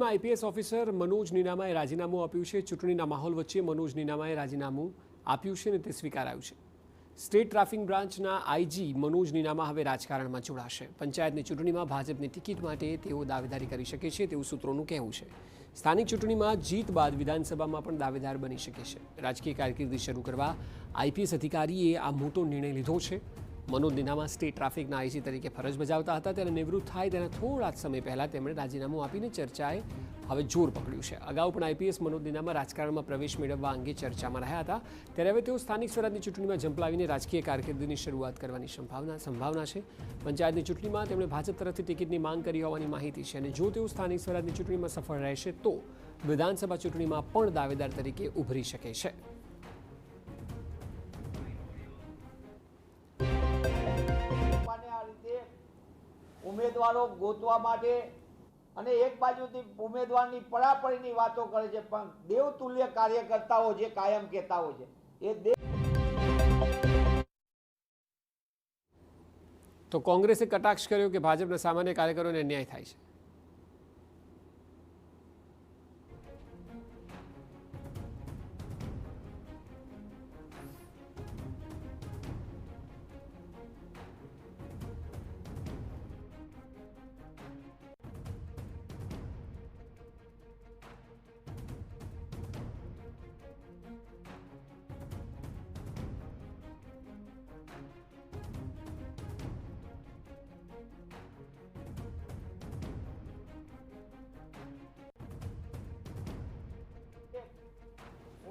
રાજ્યમાં IPS officer Manoj નીનામાએ રાજીનામું આપ્યું છે। ચૂંટણીના માહોલ વચ્ચે મનોજ નીનામાએ રાજીનામું આપ્યું છે અને તે સ્વીકારાયું છે। સ્ટેટ ટ્રાફિક બ્રાન્ચના આઈજી મનોજ નીનામા હવે રાજકારણમાં જોડાશે। પંચાયતની ચૂંટણીમાં ભાજપની ટિકિટ માટે તેઓ દાવેદારી કરી શકે છે તેવું સૂત્રોનું કહેવું છે। સ્થાનિક ચૂંટણીમાં જીત બાદ વિધાનસભામાં પણ દાવેદાર બની શકે છે। રાજકીય કારકિર્દી શરૂ કરવા આઈપીએસ અધિકારીએ આ મોટો નિર્ણય લીધો છે। મનોજ નીનામા સ્ટેટ ટ્રાફિકના આઈજી તરીકે ફરજ બજાવતા હતા, ત્યારે નિવૃત્ત થાય તેના થોડા જ સમય પહેલા તેમણે રાજીનામું આપીને ચર્ચાએ હવે જોર પકડ્યું છે। અગાઉ પણ આઈપીએસ મનોજ નીનામા રાજકારણમાં પ્રવેશ મેળવવા અંગે ચર્ચામાં રહ્યા હતા, ત્યારે હવે તેઓ સ્થાનિક સ્વરાજની ચૂંટણીમાં ઝંપલાવીને રાજકીય કારકિર્દીની શરૂઆત કરવાની સંભાવના છે। પંચાયતની ચૂંટણીમાં તેમણે ભાજપ તરફથી ટિકિટની માંગ કરી હોવાની માહિતી છે અને જો તેઓ સ્થાનિક સ્વરાજની ચૂંટણીમાં સફળ રહેશે તો વિધાનસભા ચૂંટણીમાં પણ દાવેદાર તરીકે ઉભરી શકે છે। ઉમેદવારો ગોતવા માટે અને એક બાજુથી ઉમેદવારની પરાપરીની વાતો કરે છે, પણ દેવતુલ્ય કાર્યકર્તાઓ જે કાયમ કહેતા હોય છે એ તો કોંગ્રેસે કટાક્ષ કર્યો કે ભાજપના સામાન્ય કાર્યકરોને અન્યાય થાય છે।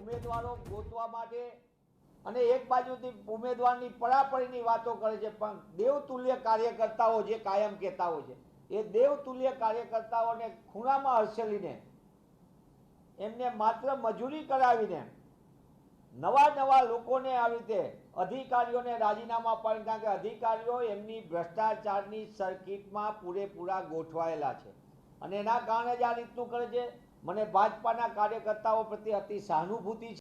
ઉમેદવારો ગોતવા માટે અને એક બાજુથી ઉમેદવારની પરાપરીની વાતો કરે છે, પણ દેવતુલ્ય કાર્યકર્તાઓ જે કાયમ કહેતા હોય છે એ દેવતુલ્ય કાર્યકર્તાઓને ખૂણામાં હર્ષેલીને એમને માત્ર મજૂરી કરાવીને નવા લોકોને આવી રીતે અધિકારીઓને રાજીનામા પાડી, કારણ કે અધિકારીઓ એમની ભ્રષ્ટાચારની સર્કિટમાં પૂરેપૂરા ગોઠવાયેલા છે અને એના કારણે જ આ રીતનું કરે છે। મને ભાજપાના કાર્યકર્તાઓ પ્રત્યે અતિ સહાનુભૂતિ